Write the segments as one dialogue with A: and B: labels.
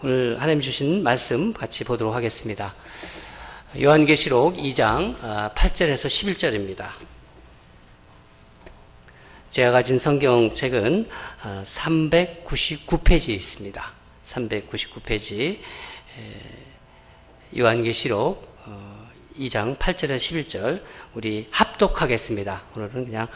A: 오늘 하나님 주신 말씀 같이 보도록 하겠습니다. 요한계시록 2장 8절에서 11절입니다. 제가 가진 성경책은 399페이지에 있습니다. 399페이지 요한계시록 2장 8절에서 11절 우리 합독하겠습니다. 오늘은 그냥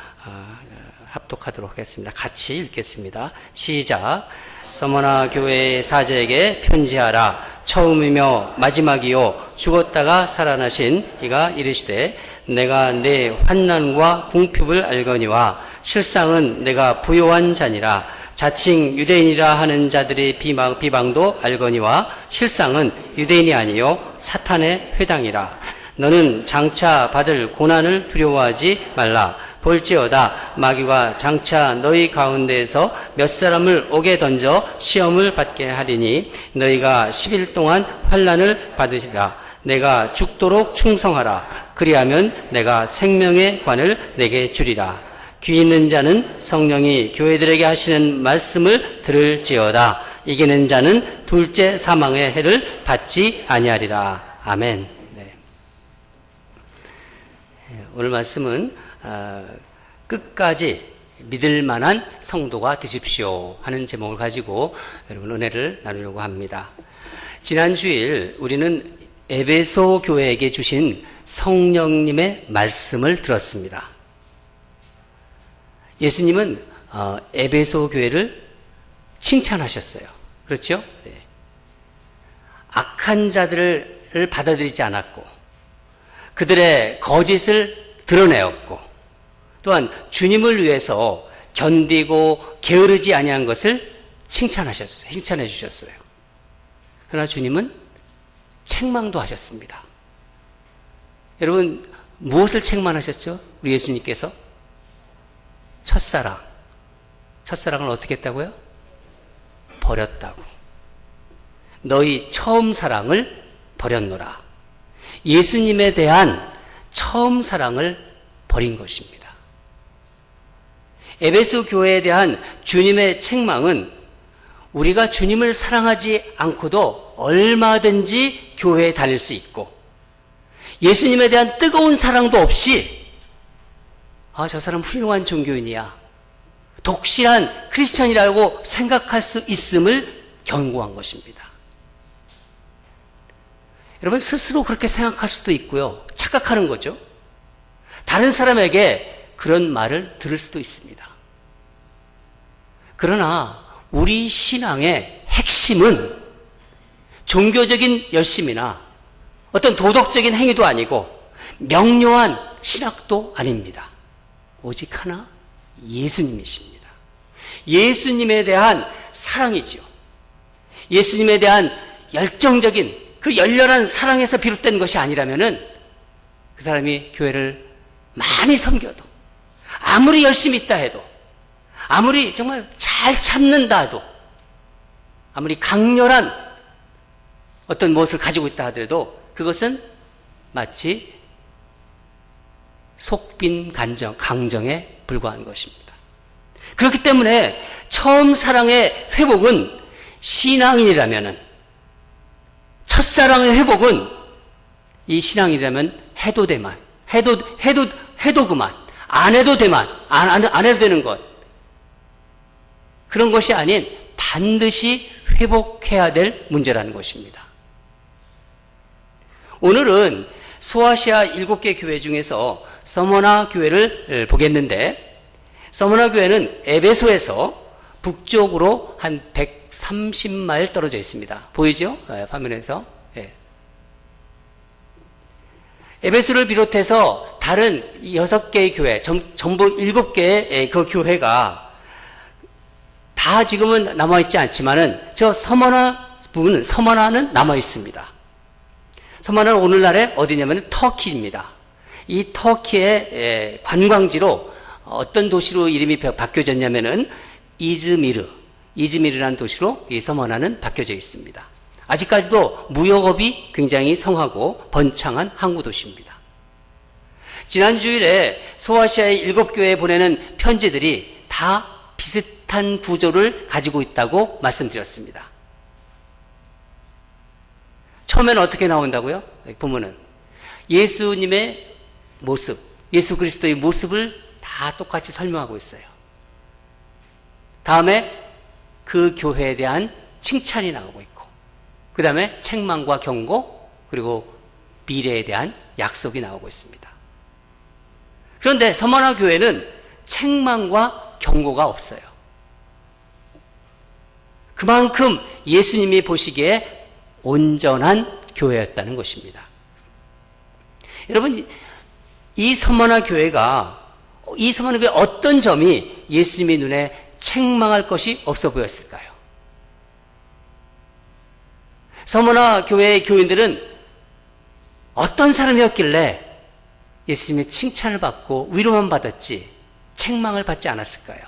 A: 합독하도록 하겠습니다. 같이 읽겠습니다. 시작. 서머나 교회의 사제에게 편지하라. 처음이며 마지막이요 죽었다가 살아나신 이가 이르시되 내가 내 환난과 궁핍을 알거니와 실상은 내가 부요한 자니라. 자칭 유대인이라 하는 자들의 비방도 알거니와 실상은 유대인이 아니요 사탄의 회당이라. 너는 장차 받을 고난을 두려워하지 말라. 볼지어다 마귀가 장차 너희 가운데에서 몇 사람을 옥에 던져 시험을 받게 하리니 너희가 10일 동안 환난을 받으시라. 내가 죽도록 충성하라. 그리하면 내가 생명의 관을 내게 주리라. 귀 있는 자는 성령이 교회들에게 하시는 말씀을 들을지어다. 이기는 자는 둘째 사망의 해를 받지 아니하리라. 아멘. 네. 오늘 말씀은 끝까지 믿을 만한 성도가 되십시오 하는 제목을 가지고 여러분 은혜를 나누려고 합니다. 지난 주일 우리는 에베소 교회에게 주신 성령님의 말씀을 들었습니다. 예수님은 에베소 교회를 칭찬하셨어요. 그렇죠? 네. 악한 자들을 받아들이지 않았고 그들의 거짓을 드러내었고 또한 주님을 위해서 견디고 게으르지 아니한 것을 칭찬해 주셨어요. 그러나 주님은 책망도 하셨습니다. 여러분 무엇을 책망하셨죠? 우리 예수님께서 첫사랑을 어떻게 했다고요? 버렸다고. 너희 처음 사랑을 버렸노라. 예수님에 대한 처음 사랑을 버린 것입니다. 에베소 교회에 대한 주님의 책망은 우리가 주님을 사랑하지 않고도 얼마든지 교회에 다닐 수 있고 예수님에 대한 뜨거운 사랑도 없이 저 사람 훌륭한 종교인이야, 독실한 크리스천이라고 생각할 수 있음을 경고한 것입니다. 여러분 스스로 그렇게 생각할 수도 있고요. 착각하는 거죠. 다른 사람에게 그런 말을 들을 수도 있습니다. 그러나 우리 신앙의 핵심은 종교적인 열심이나 어떤 도덕적인 행위도 아니고 명료한 신학도 아닙니다. 오직 하나 예수님이십니다. 예수님에 대한 사랑이지요. 예수님에 대한 열정적인 그 열렬한 사랑에서 비롯된 것이 아니라면은 그 사람이 교회를 많이 섬겨도 아무리 열심히 있다 해도 아무리 정말 잘 참는다 해도 아무리 강렬한 어떤 무엇을 가지고 있다 하더라도 그것은 마치 속빈 강정에 불과한 것입니다. 그렇기 때문에 처음 사랑의 회복은 신앙인이라면은 첫사랑의 회복은 이 신앙이라면 해도 그만 안 해도 되는 것 그런 것이 아닌 반드시 회복해야 될 문제라는 것입니다. 오늘은 소아시아 7개 교회 중에서 서머나 교회를 보겠는데 서머나 교회는 에베소에서 북쪽으로 한 130마일 떨어져 있습니다. 보이죠? 화면에서. 에베소를 비롯해서 다른 6개의 교회, 전부 7개의 그 교회가 다 지금은 남아있지 않지만은 저 서머나 부분은 서머나는 남아있습니다. 서머나는 오늘날에 어디냐면 터키입니다. 이 터키의 관광지로 어떤 도시로 이름이 바뀌어졌냐면은 이즈미르라는 도시로 이 서머나는 바뀌어져 있습니다. 아직까지도 무역업이 굉장히 성하고 번창한 항구 도시입니다. 지난 주일에 소아시아의 7교회에 보내는 편지들이 다 비슷한 구조를 가지고 있다고 말씀드렸습니다. 처음에는 어떻게 나온다고요? 보면은 예수님의 모습, 예수 그리스도의 모습을 다 똑같이 설명하고 있어요. 다음에 그 교회에 대한 칭찬이 나오고 있고, 그 다음에 책망과 경고, 그리고 미래에 대한 약속이 나오고 있습니다. 그런데 서머나 교회는 책망과 경고가 없어요. 그만큼 예수님이 보시기에 온전한 교회였다는 것입니다. 여러분, 이 서머나 교회 어떤 점이 예수님의 눈에 책망할 것이 없어 보였을까요? 서머나 교회의 교인들은 어떤 사람이었길래 예수님의 칭찬을 받고 위로만 받았지 책망을 받지 않았을까요?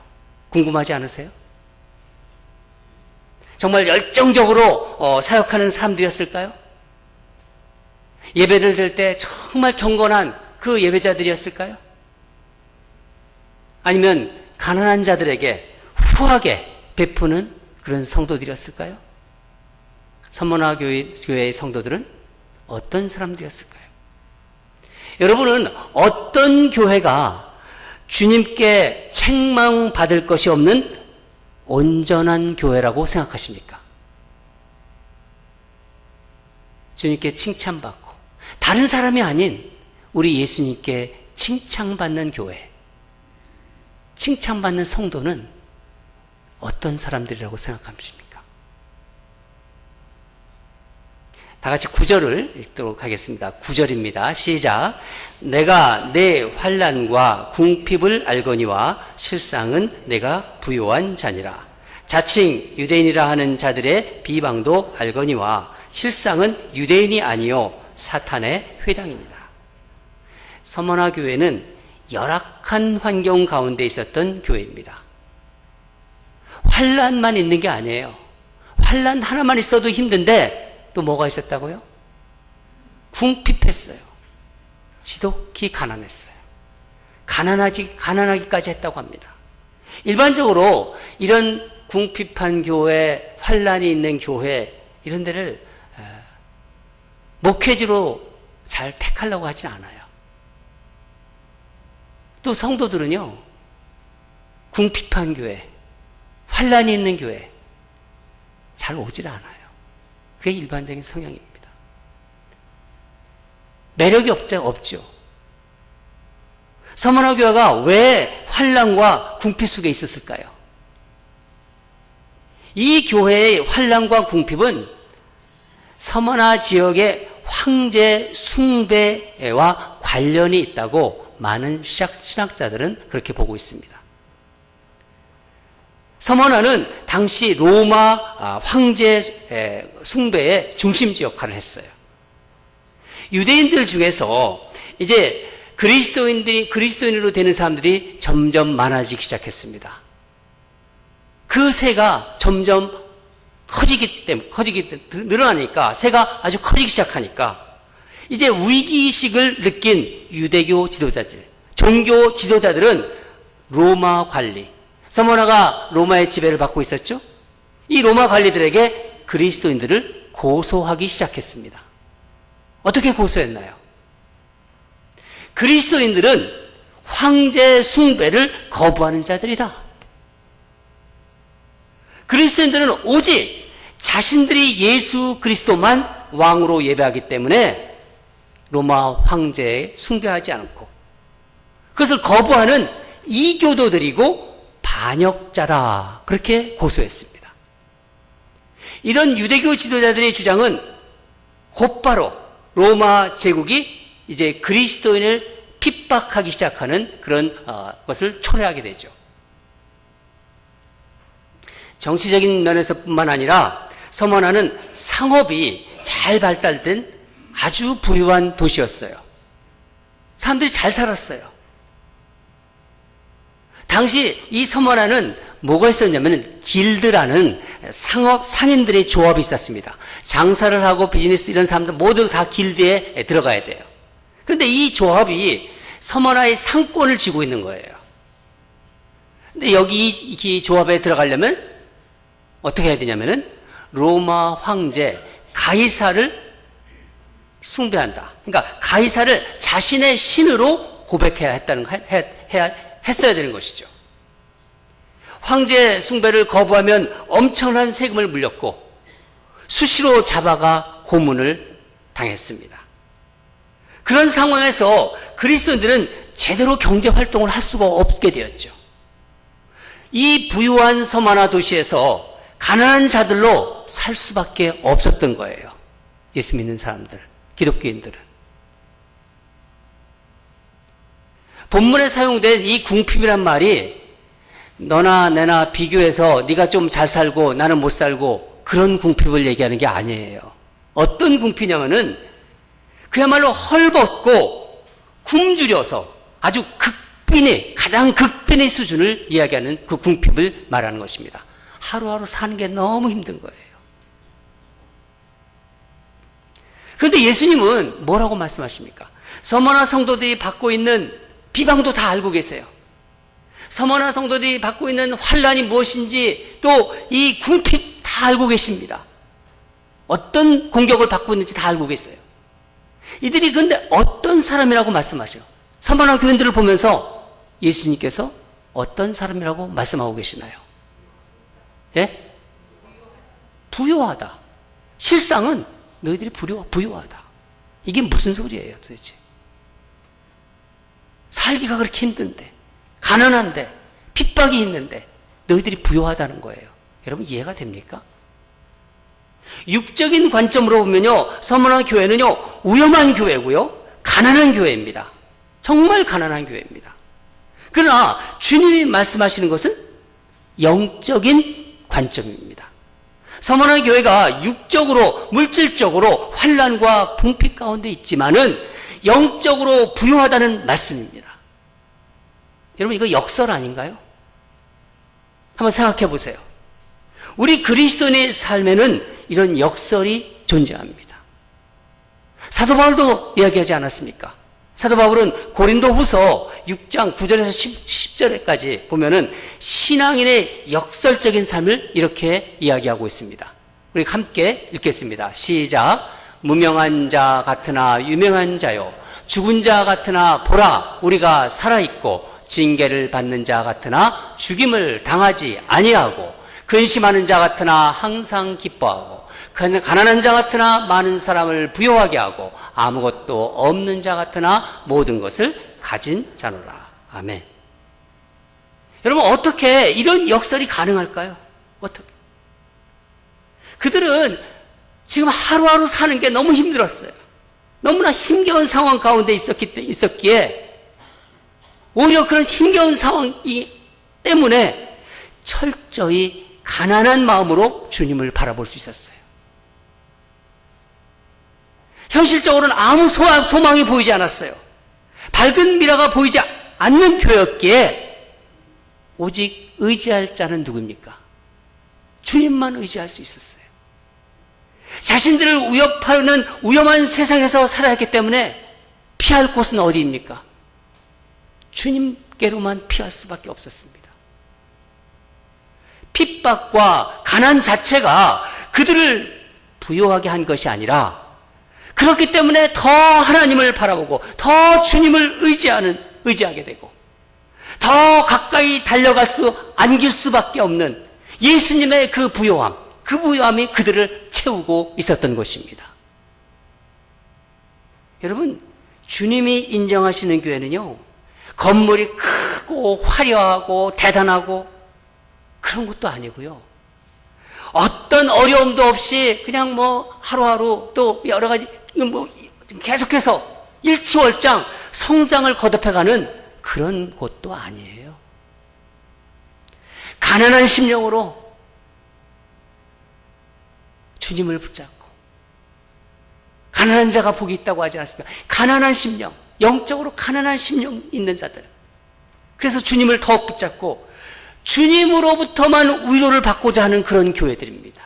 A: 궁금하지 않으세요? 정말 열정적으로 사역하는 사람들이었을까요? 예배를 드릴 때 정말 경건한 그 예배자들이었을까요? 아니면 가난한 자들에게 후하게 베푸는 그런 성도들이었을까요? 서머나 교회의 성도들은 어떤 사람들이었을까요? 여러분은 어떤 교회가 주님께 책망받을 것이 없는 온전한 교회라고 생각하십니까? 주님께 칭찬받고 다른 사람이 아닌 우리 예수님께 칭찬받는 교회, 칭찬받는 성도는 어떤 사람들이라고 생각하십니까? 다 같이 9절을 읽도록 하겠습니다. 9절입니다. 시작. 내가 내 환난과 궁핍을 알거니와 실상은 내가 부요한 자니라. 자칭 유대인이라 하는 자들의 비방도 알거니와 실상은 유대인이 아니요 사탄의 회당입니다. 서머나 교회는 열악한 환경 가운데 있었던 교회입니다. 환난만 있는 게 아니에요. 환난 하나만 있어도 힘든데 또 뭐가 있었다고요? 궁핍했어요. 지독히 가난했어요. 가난하기까지 했다고 합니다. 일반적으로 이런 궁핍한 교회, 환난이 있는 교회 이런 데를 목회지로 잘 택하려고 하지 않아요. 또 성도들은요, 궁핍한 교회, 환난이 있는 교회 잘 오질 않아요. 그게 일반적인 성향입니다. 매력이 없죠. 서머나 교회가 왜 환난과 궁핍 속에 있었을까요? 이 교회의 환난과 궁핍은 서머나 지역의 황제 숭배와 관련이 있다고 많은 신학자들은 그렇게 보고 있습니다. 서머나는 당시 로마 황제 숭배의 중심지 역할을 했어요. 유대인들 중에서 이제 그리스도인으로 되는 사람들이 점점 많아지기 시작했습니다. 그 세가 점점 늘어나니까, 세가 아주 커지기 시작하니까, 이제 위기의식을 느낀 유대교 지도자들, 종교 지도자들은 로마 관리, 서머나가 로마의 지배를 받고 있었죠? 이 로마 관리들에게 그리스도인들을 고소하기 시작했습니다. 어떻게 고소했나요? 그리스도인들은 황제 숭배를 거부하는 자들이다. 그리스도인들은 오직 자신들이 예수 그리스도만 왕으로 예배하기 때문에 로마 황제에 숭배하지 않고 그것을 거부하는 이교도들이고 반역자다. 그렇게 고소했습니다. 이런 유대교 지도자들의 주장은 곧바로 로마 제국이 이제 그리스도인을 핍박하기 시작하는 그런 것을 초래하게 되죠. 정치적인 면에서뿐만 아니라 서머나는 상업이 잘 발달된 아주 부유한 도시였어요. 사람들이 잘 살았어요. 당시 이 서머나는 뭐가 있었냐면 길드라는 상인들의 조합이 있었습니다. 장사를 하고 비즈니스 이런 사람들 모두 다 길드에 들어가야 돼요. 그런데 이 조합이 서머나의 상권을 쥐고 있는 거예요. 근데 여기 이 조합에 들어가려면 어떻게 해야 되냐면은 로마 황제 가이사를 숭배한다. 그러니까 가이사를 자신의 신으로 고백해야 했어야 되는 것이죠. 황제 숭배를 거부하면 엄청난 세금을 물렸고 수시로 잡아가 고문을 당했습니다. 그런 상황에서 그리스도인들은 제대로 경제 활동을 할 수가 없게 되었죠. 이 부유한 섬 하나 도시에서 가난한 자들로 살 수밖에 없었던 거예요. 예수 믿는 사람들, 기독교인들은. 본문에 사용된 이 궁핍이란 말이 너나 내나 비교해서 네가 좀 잘 살고 나는 못 살고 그런 궁핍을 얘기하는 게 아니에요. 어떤 궁핍이냐면은 그야말로 헐벗고 굶주려서 아주 가장 극빈의 수준을 이야기하는 그 궁핍을 말하는 것입니다. 하루하루 사는 게 너무 힘든 거예요. 그런데 예수님은 뭐라고 말씀하십니까? 서머나 성도들이 받고 있는 비방도 다 알고 계세요. 서머나 성도들이 받고 있는 환난이 무엇인지 또 이 궁핍 다 알고 계십니다. 어떤 공격을 받고 있는지 다 알고 계세요. 이들이 근데 어떤 사람이라고 말씀하셔요? 서머나 교인들을 보면서 예수님께서 어떤 사람이라고 말씀하고 계시나요? 예? 부유하다. 실상은 너희들이 부유하다. 이게 무슨 소리예요 도대체? 살기가 그렇게 힘든데, 가난한데, 핍박이 있는데 너희들이 부유하다는 거예요. 여러분 이해가 됩니까? 육적인 관점으로 보면요, 서머나 교회는요 위험한 교회고요, 가난한 교회입니다. 정말 가난한 교회입니다. 그러나 주님이 말씀하시는 것은 영적인 관점입니다. 서머나 교회가 육적으로 물질적으로 환난과 궁핍 가운데 있지만은 영적으로 부유하다는 말씀입니다. 여러분 이거 역설 아닌가요? 한번 생각해 보세요. 우리 그리스도인의 삶에는 이런 역설이 존재합니다. 사도 바울도 이야기하지 않았습니까? 사도 바울은 고린도 후서 6장 9절에서 10절까지 보면은 신앙인의 역설적인 삶을 이렇게 이야기하고 있습니다. 우리 함께 읽겠습니다. 시작. 무명한 자 같으나 유명한 자요, 죽은 자 같으나 보라 우리가 살아있고, 징계를 받는 자 같으나 죽임을 당하지 아니하고, 근심하는 자 같으나 항상 기뻐하고, 가난한 자 같으나 많은 사람을 부유하게 하고, 아무것도 없는 자 같으나 모든 것을 가진 자노라. 아멘. 여러분 어떻게 이런 역설이 가능할까요? 어떻게? 그들은 지금 하루하루 사는 게 너무 힘들었어요. 너무나 힘겨운 상황 가운데 있었기에 오히려 그런 힘겨운 상황 때문에 철저히 가난한 마음으로 주님을 바라볼 수 있었어요. 현실적으로는 아무 소망이 보이지 않았어요. 밝은 미래가 보이지 않는 교회였기에 오직 의지할 자는 누구입니까? 주님만 의지할 수 있었어요. 자신들을 위협하는 위험한 세상에서 살아야 했기 때문에 피할 곳은 어디입니까? 주님께로만 피할 수밖에 없었습니다. 핍박과 가난 자체가 그들을 부유하게 한 것이 아니라, 그렇기 때문에 더 하나님을 바라보고 더 주님을 의지하게 되고 더 가까이 안길 수밖에 없는 예수님의 그 부요함이 그들을 채우고 있었던 것입니다. 여러분, 주님이 인정하시는 교회는요, 건물이 크고 화려하고 대단하고 그런 것도 아니고요, 어떤 어려움도 없이 그냥 하루하루 또 여러 가지 계속해서 일치월장 성장을 거듭해가는 그런 곳도 아니에요. 가난한 심령으로 주님을 붙잡고, 가난한 자가 복이 있다고 하지 않습니까? 가난한 심령, 영적으로 가난한 심령 있는 자들, 그래서 주님을 더 붙잡고 주님으로부터만 위로를 받고자 하는 그런 교회들입니다.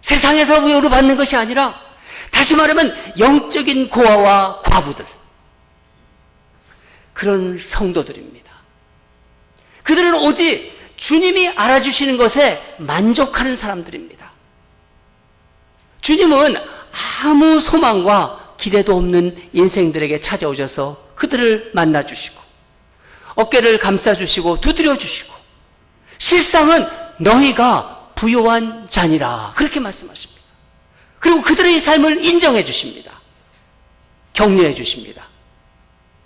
A: 세상에서 위로를 받는 것이 아니라, 다시 말하면 영적인 고아와 과부들, 그런 성도들입니다. 그들은 오직 주님이 알아주시는 것에 만족하는 사람들입니다. 주님은 아무 소망과 기대도 없는 인생들에게 찾아오셔서 그들을 만나주시고 어깨를 감싸주시고 두드려주시고 실상은 너희가 부요한 자니라 그렇게 말씀하십니다. 그리고 그들의 삶을 인정해 주십니다. 격려해 주십니다.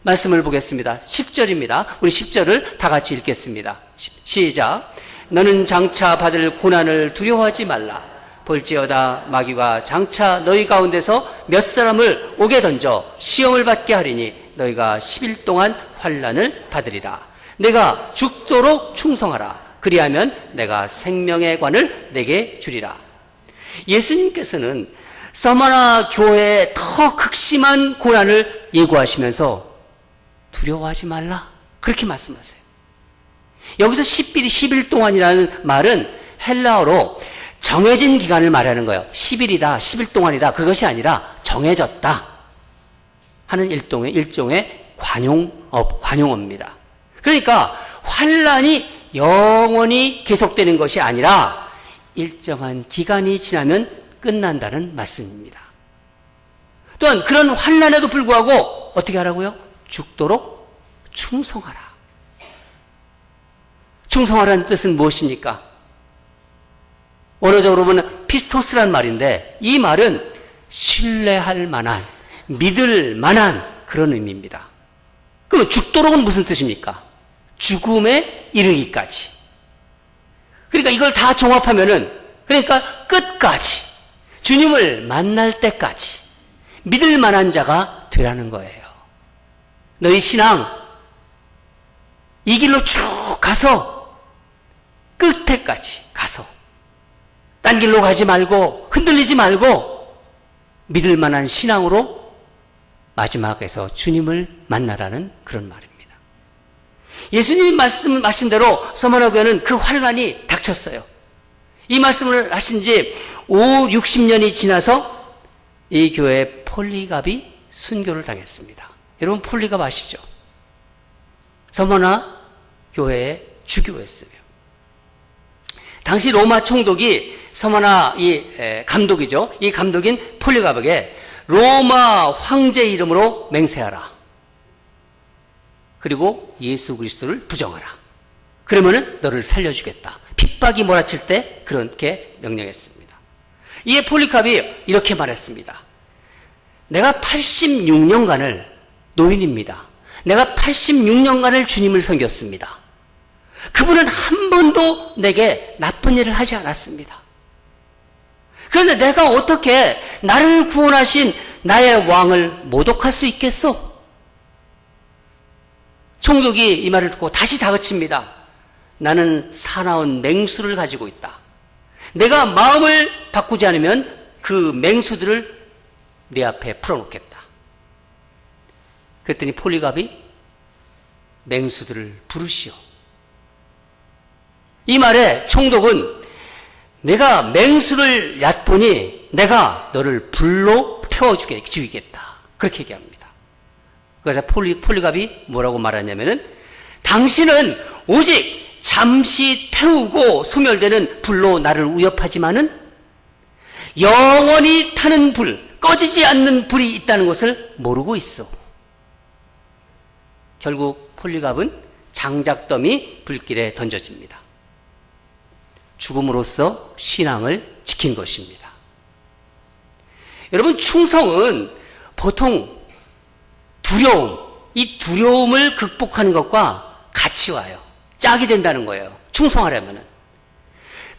A: 말씀을 보겠습니다. 10절입니다. 우리 10절을 다 같이 읽겠습니다. 시작. 너는 장차 받을 고난을 두려워하지 말라. 볼지어다 마귀가 장차 너희 가운데서 몇 사람을 옥에 던져 시험을 받게 하리니 너희가 10일 동안 환난을 받으리라. 내가 죽도록 충성하라. 그리하면 내가 생명의 관을 내게 주리라. 예수님께서는 서머나 교회의 더 극심한 고난을 예고하시면서 두려워하지 말라 그렇게 말씀하세요. 여기서 10일 동안이라는 말은 헬라어로 정해진 기간을 말하는 거예요. 10일이다, 10일 동안이다 그것이 아니라 정해졌다 하는 일종의 관용어입니다. 그러니까 환난이 영원히 계속되는 것이 아니라 일정한 기간이 지나면 끝난다는 말씀입니다. 또한 그런 환난에도 불구하고 어떻게 하라고요? 죽도록 충성하라. 충성하라는 뜻은 무엇입니까? 원어적으로 보면 피스토스란 말인데 이 말은 신뢰할 만한, 믿을 만한 그런 의미입니다. 그러면 죽도록은 무슨 뜻입니까? 죽음에 이르기까지. 그러니까 이걸 다 종합하면은 그러니까 끝까지 주님을 만날 때까지 믿을 만한 자가 되라는 거예요. 너희 신앙 이 길로 쭉 가서 끝에까지 가서 딴 길로 가지 말고 흔들리지 말고 믿을 만한 신앙으로 마지막에서 주님을 만나라는 그런 말입니다. 예수님 말씀하신 대로 서머나 교회는 그 환난이 닥쳤어요. 이 말씀을 하신 지 60년이 지나서 이 교회에 폴리갑이 순교를 당했습니다. 여러분 폴리갑 아시죠? 서머나 교회의 주교였어요. 당시 로마 총독이 서머나 이 감독이죠. 이 감독인 폴리갑에게 로마 황제 이름으로 맹세하라. 그리고 예수 그리스도를 부정하라. 그러면은 너를 살려주겠다. 핍박이 몰아칠 때 그렇게 명령했습니다. 이에 폴리갑이 이렇게 말했습니다. 내가 86년간을 노인입니다. 내가 86년간을 주님을 섬겼습니다. 그분은 한 번도 내게 나쁜 일을 하지 않았습니다. 그런데 내가 어떻게 나를 구원하신 나의 왕을 모독할 수 있겠소? 총독이 이 말을 듣고 다시 다그칩니다. 나는 사나운 맹수를 가지고 있다. 내가 마음을 바꾸지 않으면 그 맹수들을 내 앞에 풀어놓겠다. 그랬더니 폴리갑이 맹수들을 부르시오. 이 말에 총독은 내가 맹수를 얕보니 내가 너를 불로 태워주겠다. 그렇게 얘기합니다. 그래서 폴리갑이 뭐라고 말하냐면은 당신은 오직 잠시 태우고 소멸되는 불로 나를 위협하지만은 영원히 타는 불, 꺼지지 않는 불이 있다는 것을 모르고 있어. 결국 폴리갑은 장작더미 불길에 던져집니다. 죽음으로써 신앙을 지킨 것입니다. 여러분 충성은 보통 두려움, 이 두려움을 극복하는 것과 같이 와요. 짝이 된다는 거예요. 충성하려면은.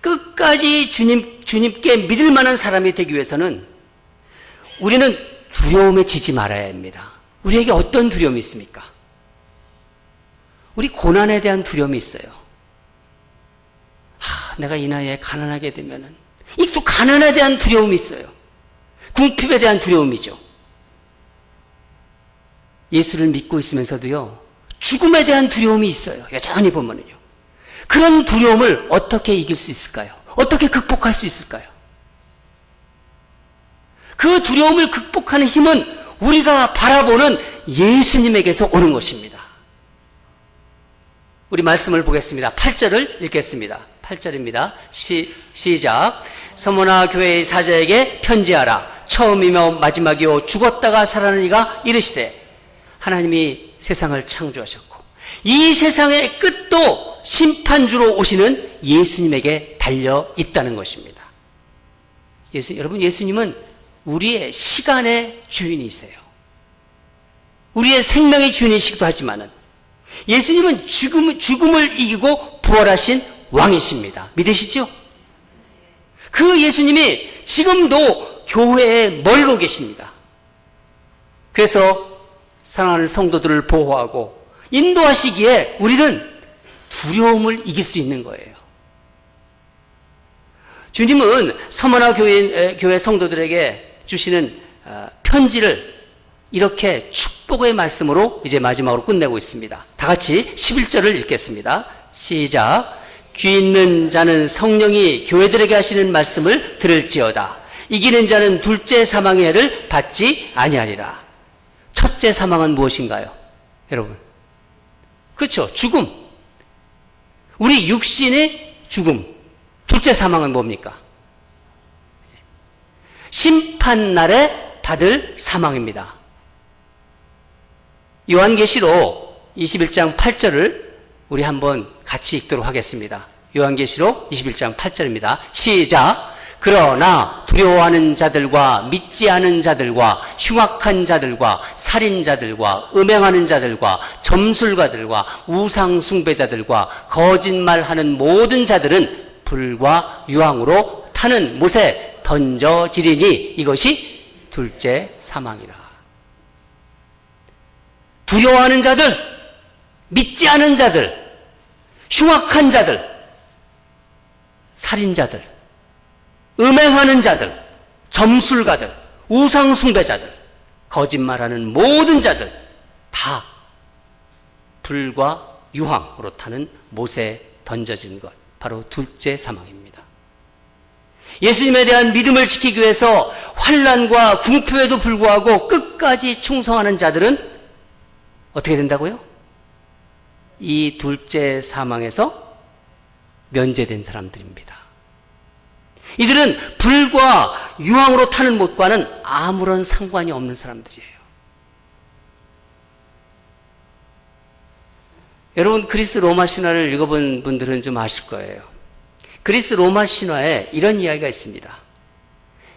A: 끝까지 주님께 믿을 만한 사람이 되기 위해서는 우리는 두려움에 지지 말아야 합니다. 우리에게 어떤 두려움이 있습니까? 우리 고난에 대한 두려움이 있어요. 내가 이 나이에 가난하게 되면은, 이 또 가난에 대한 두려움이 있어요. 궁핍에 대한 두려움이죠. 예수를 믿고 있으면서도요, 죽음에 대한 두려움이 있어요. 여전히 보면은요. 그런 두려움을 어떻게 이길 수 있을까요? 어떻게 극복할 수 있을까요? 그 두려움을 극복하는 힘은 우리가 바라보는 예수님에게서 오는 것입니다. 우리 말씀을 보겠습니다. 8절을 읽겠습니다. 8절입니다. 시작. 서머나 교회의 사자에게 편지하라. 처음이며 마지막이요 죽었다가 살아나는 이가 이르시되 하나님이 세상을 창조하셨고 이 세상의 끝도 심판주로 오시는 예수님에게 달려 있다는 것입니다. 여러분, 예수님은 우리의 시간의 주인이세요. 우리의 생명의 주인이시기도 하지만은 예수님은 죽음을 이기고 부활하신 왕이십니다. 믿으시죠? 그 예수님이 지금도 교회에 머리로 계십니다. 그래서 사랑하는 성도들을 보호하고 인도하시기에 우리는 두려움을 이길 수 있는 거예요. 주님은 서머나 교회 성도들에게 주시는 편지를 이렇게 축복의 말씀으로 이제 마지막으로 끝내고 있습니다. 다 같이 11절을 읽겠습니다. 시작. 귀 있는 자는 성령이 교회들에게 하시는 말씀을 들을지어다. 이기는 자는 둘째 사망의 해를 받지 아니하리라. 첫째 사망은 무엇인가요? 여러분, 그렇죠. 죽음. 우리 육신의 죽음. 둘째 사망은 뭡니까? 심판날에 받을 사망입니다. 요한계시록 21장 8절을 우리 한번 같이 읽도록 하겠습니다. 요한계시록 21장 8절입니다. 시작. 그러나 두려워하는 자들과 믿지 않은 자들과 흉악한 자들과 살인자들과 음행하는 자들과 점술가들과 우상 숭배자들과 거짓말하는 모든 자들은 불과 유황으로 타는 못에 던져지리니 이것이 둘째 사망이라. 두려워하는 자들, 믿지 않은 자들, 흉악한 자들, 살인자들, 음행하는 자들, 점술가들, 우상숭배자들, 거짓말하는 모든 자들 다 불과 유황으로 타는 못에 던져진 것, 바로 둘째 사망입니다. 예수님에 대한 믿음을 지키기 위해서 환난과 궁핍에도 불구하고 끝까지 충성하는 자들은 어떻게 된다고요? 이 둘째 사망에서 면제된 사람들입니다. 이들은 불과 유황으로 타는 못과는 아무런 상관이 없는 사람들이에요. 여러분, 그리스 로마 신화를 읽어본 분들은 좀 아실 거예요. 그리스 로마 신화에 이런 이야기가 있습니다.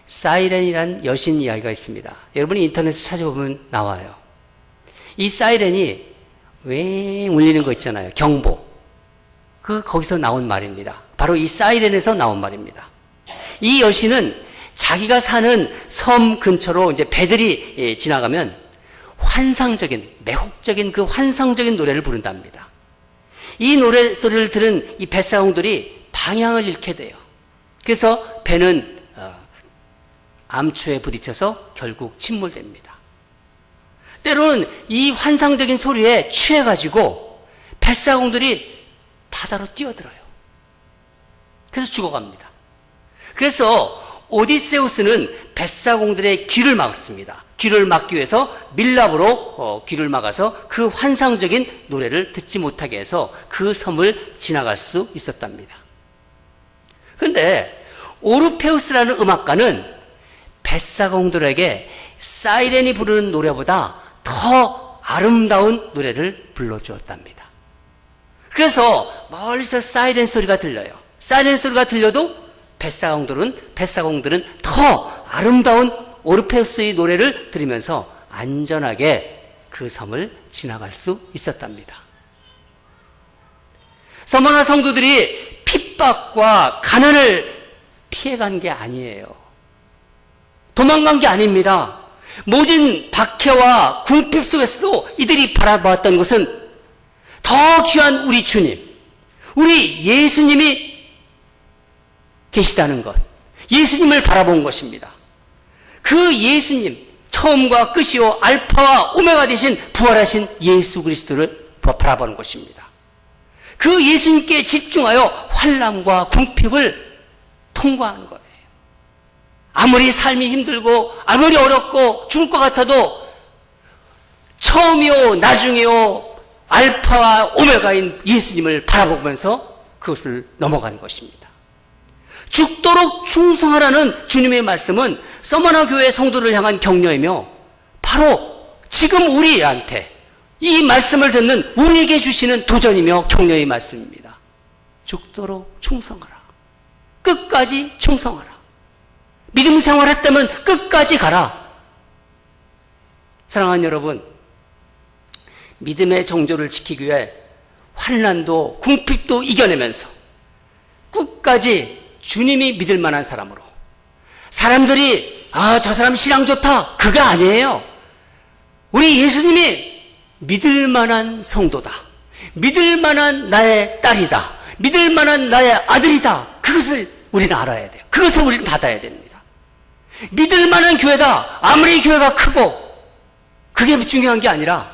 A: 사이렌이라는 여신 이야기가 있습니다. 여러분이 인터넷에 찾아보면 나와요. 이 사이렌이 왜 울리는 거 있잖아요. 경보. 거기서 나온 말입니다. 바로 이 사이렌에서 나온 말입니다. 이 여신은 자기가 사는 섬 근처로 이제 배들이 지나가면 환상적인, 매혹적인 그 환상적인 노래를 부른답니다. 이 노래 소리를 들은 이 뱃사공들이 방향을 잃게 돼요. 그래서 배는 암초에 부딪혀서 결국 침몰됩니다. 때로는 이 환상적인 소리에 취해가지고 뱃사공들이 바다로 뛰어들어요. 그래서 죽어갑니다. 그래서 오디세우스는 뱃사공들의 귀를 막습니다. 귀를 막기 위해서 밀랍으로 귀를 막아서 그 환상적인 노래를 듣지 못하게 해서 그 섬을 지나갈 수 있었답니다. 그런데 오르페우스라는 음악가는 뱃사공들에게 사이렌이 부르는 노래보다 더 아름다운 노래를 불러주었답니다. 그래서 멀리서 사이렌 소리가 들려요. 사이렌 소리가 들려도 뱃사공들은 더 아름다운 오르페우스의 노래를 들으면서 안전하게 그 섬을 지나갈 수 있었답니다. 서머나 성도들이 핍박과 가난을 피해간 게 아니에요. 도망간 게 아닙니다. 모진 박해와 궁핍 속에서도 이들이 바라보았던 것은 더 귀한 우리 주님, 우리 예수님이 계시다는 것, 예수님을 바라본 것입니다. 그 예수님, 처음과 끝이요 알파와 오메가 되신 부활하신 예수 그리스도를 바라보는 것입니다. 그 예수님께 집중하여 환난과 궁핍을 통과한 거예요. 아무리 삶이 힘들고 아무리 어렵고 죽을 것 같아도 처음이요 나중이요 알파와 오메가인 예수님을 바라보면서 그것을 넘어간 것입니다. 죽도록 충성하라는 주님의 말씀은 서머나 교회 성도를 향한 격려이며 바로 지금 우리한테 이 말씀을 듣는 우리에게 주시는 도전이며 격려의 말씀입니다. 죽도록 충성하라. 끝까지 충성하라. 믿음 생활했다면 끝까지 가라. 사랑하는 여러분, 믿음의 정조를 지키기 위해 환난도 궁핍도 이겨내면서 끝까지 주님이 믿을 만한 사람으로, 사람들이 저 사람 신앙 좋다, 그가 아니에요. 우리 예수님이 믿을 만한 성도다, 믿을 만한 나의 딸이다, 믿을 만한 나의 아들이다, 그것을 우리는 알아야 돼요. 그것을 우리는 받아야 됩니다. 믿을 만한 교회다, 아무리 교회가 크고, 그게 중요한 게 아니라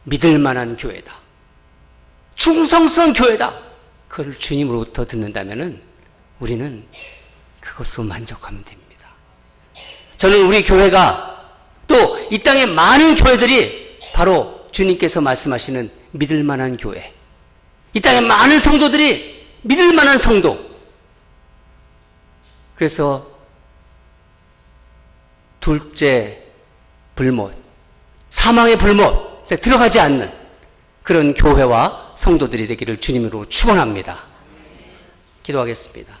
A: 믿을 만한 교회다, 충성스러운 교회다, 그걸 주님으로부터 듣는다면 우리는 그것으로 만족하면 됩니다. 저는 우리 교회가 또 이 땅의 많은 교회들이 바로 주님께서 말씀하시는 믿을 만한 교회, 이 땅의 많은 성도들이 믿을 만한 성도, 그래서 둘째 불못, 사망의 불못에 들어가지 않는 그런 교회와 성도들이 되기를 주님으로 축원합니다. 기도하겠습니다.